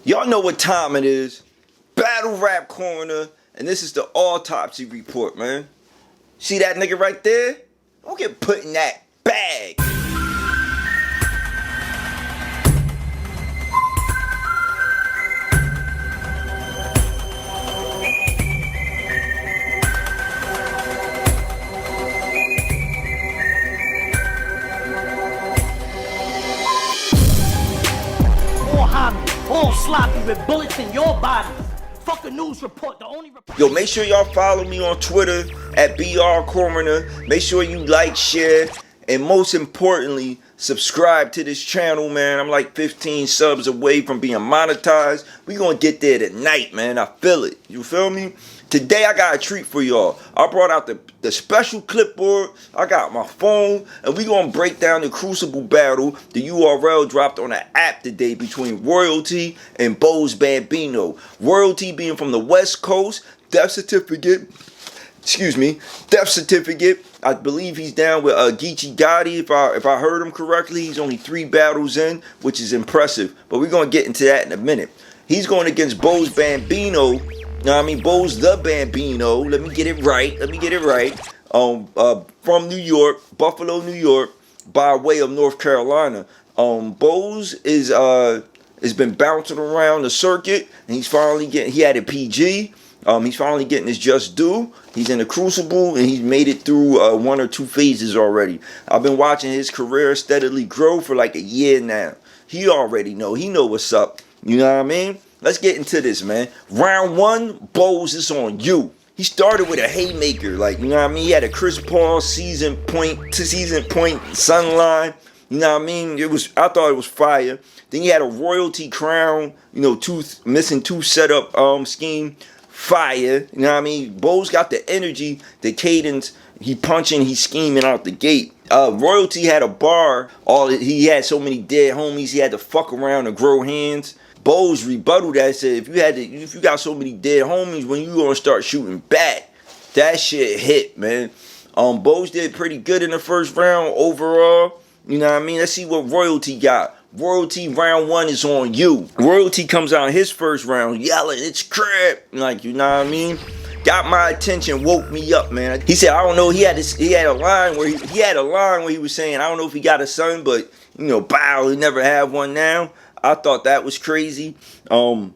Y'all know what time it is. Battle Rap Coroner, and this is the Autopsy report, man. See that nigga right there? Don't get put in that bag. All sloppy with bullets in your body. Fuck a news report, the only report. Yo, make sure y'all follow me on Twitter at BR Coroner. Make sure you like, share, and most importantly, subscribe to this channel, man. I'm like 15 subs away from being monetized. We gonna get there tonight, man. I feel it. You feel me? Today I got a treat for y'all. I brought out the special clipboard. I got my phone, and we gonna break down the Crucible battle. The URL dropped on the app today between Royalty and Boze Bambino. Royalty being from the West Coast, death certificate. I believe he's down with Geechee Gotti. If I heard him correctly, he's only 3 battles in, which is impressive. But we're gonna get into that in a minute. He's going against Boze Bambino. Boze the Bambino. Let me get it right. From New York, Buffalo, New York, by way of North Carolina. Boze is has been bouncing around the circuit, and he's finally getting. He had a PG. He's finally getting his just due. He's in the Crucible, and he's made it through 1 or 2 phases already. I've been watching his career steadily grow for like a year now. He already know. He know what's up. You know what I mean? Let's get into this, man. Round 1, Boze is on you. He started with a haymaker, like, you know what I mean? He had a Chris Paul season point sunline. You know what I mean? I thought it was fire. Then he had a Royalty crown, you know, missing 2 setup scheme. Fire. You know what I mean? Boze got the energy, the cadence. He punching, he scheming out the gate. Royalty had a bar. He had so many dead homies, he had to fuck around and grow hands. Boze rebutted that, said if you got so many dead homies, when you gonna start shooting back? That shit hit, man. Boze did pretty good in the first round overall. You know what I mean? Let's see what Royalty got. Royalty, round 1 is on you. Royalty comes out in his first round yelling, "It's crap!" Like, you know what I mean? Got my attention, woke me up, man. He said, I don't know. He had a line where he was saying, I don't know if he got a son, but you know, bow, he never have one now. I thought that was crazy. You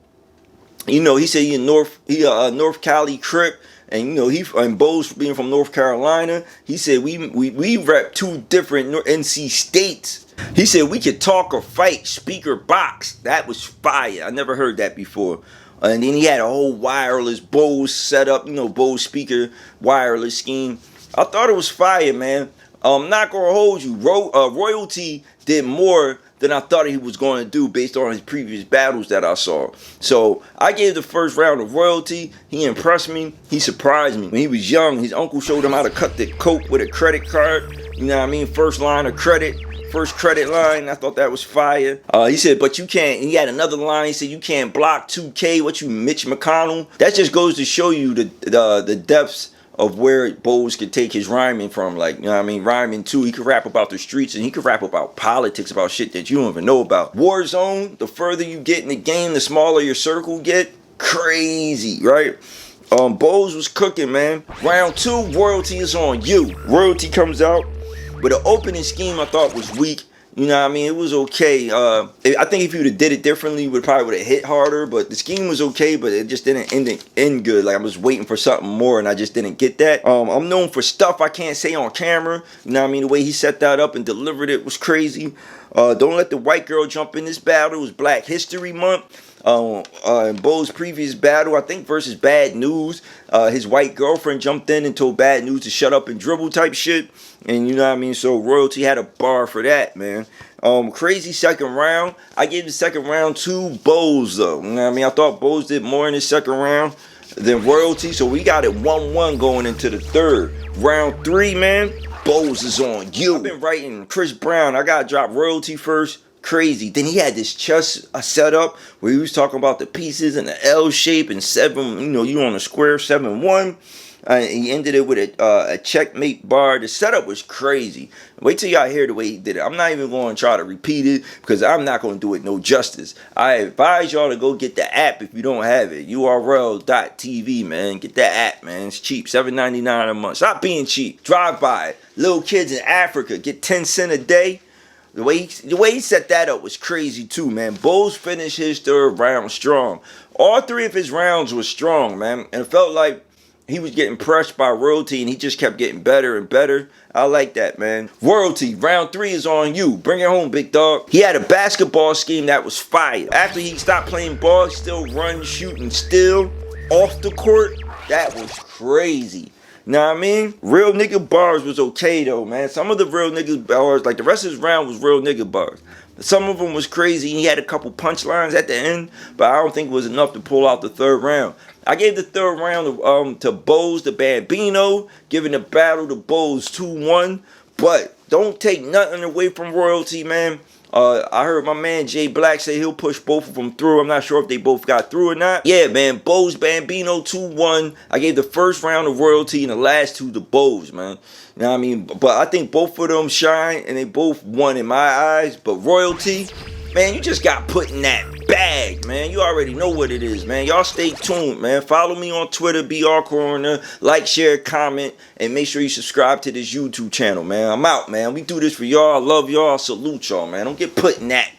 know, he said he North Cali Crip, and you know and Boze being from North Carolina, he said we rep 2 different NC states. He said we could talk or fight, speak or box. That was fire. I never heard that before. And then he had a whole wireless Boze setup, you know, Boze speaker wireless scheme. I thought it was fire, man. Not gonna hold you. Royalty did more than I thought he was going to do based on his previous battles that I saw. So I gave the first round of Royalty. He impressed me. He surprised me. When he was young, his uncle showed him how to cut the coke with a credit card. You know what I mean? First line of credit. First credit line. I thought that was fire. He said, but you can't. He had another line. He said, you can't block 2K. What you, Mitch McConnell? That just goes to show you the depths of where Boze could take his rhyming from. Like, you know what I mean? Rhyming too. He could rap about the streets, and he could rap about politics, about shit that you don't even know about. Warzone, the further you get in the game, the smaller your circle get. Crazy, right? Boze was cooking, man. Round 2, Royalty is on you. Royalty comes out with an opening scheme I thought was weak. You know what I mean? It was okay. I think if you would have did it differently, would probably would have hit harder. But the scheme was okay, but it just didn't end good. Like I was waiting for something more, and I just didn't get that. I'm known for stuff I can't say on camera. You know what I mean? The way he set that up and delivered it was crazy. Don't let the white girl jump in this battle. It was Black History Month. In Boze's previous battle, I think versus Bad News, his white girlfriend jumped in and told Bad News to shut up and dribble type shit. And you know what I mean? So Royalty had a bar for that, man. Crazy second round. I gave the second round to Boze, though. You know what I mean? I thought Boze did more in the second round than Royalty. So we got it 1-1 going into the third. Round 3, man. Boze is on you. I've been writing Chris Brown. I got to drop Royalty first. Crazy. Then he had this chess setup where he was talking about the pieces and the L shape and 7, you know, you on a square 7-1. He ended it with a checkmate bar. The setup was crazy. Wait till y'all hear the way he did it. I'm not even going to try to repeat it because I'm not going to do it no justice. I advise y'all to go get the app if you don't have it. URL.tv, man. Get that app, man. It's cheap. $7.99 a month. Stop being cheap. Drive by it. Little kids in Africa get 10 cents a day. The way he set that up was crazy too, man. Boze finished his third round strong. All three of his rounds were strong, man. And it felt like he was getting pressed by Royalty and he just kept getting better and better. I like that, man. Royalty, round 3 is on you. Bring it home, big dog. He had a basketball scheme that was fire. After he stopped playing ball, he still run, shoot, and steal off the court. That was crazy. Know what I mean? Real nigga bars was okay though, man. Some of the real niggas bars, like the rest of his round was real nigga bars. Some of them was crazy. He had a couple punchlines at the end, but I don't think it was enough to pull out the third round. I gave the third round to Boze the Bambino, giving the battle to Boze 2-1. But don't take nothing away from Royalty, man. I heard my man Jay Black say he'll push both of them through. I'm not sure if they both got through or not. Yeah, man, Boze Bambino 2-1. I gave the first round to Royalty and the last 2 to Boze, man. You know what I mean? But I think both of them shine and they both won in my eyes. But Royalty, man, you just got put in that bag, man. You already know what it is, man. Y'all stay tuned, man. Follow me on Twitter, BR Coroner. Like, share, comment, and make sure you subscribe to this YouTube channel, man. I'm out, man. We do this for y'all. I love y'all. I salute y'all, man. Don't get put in that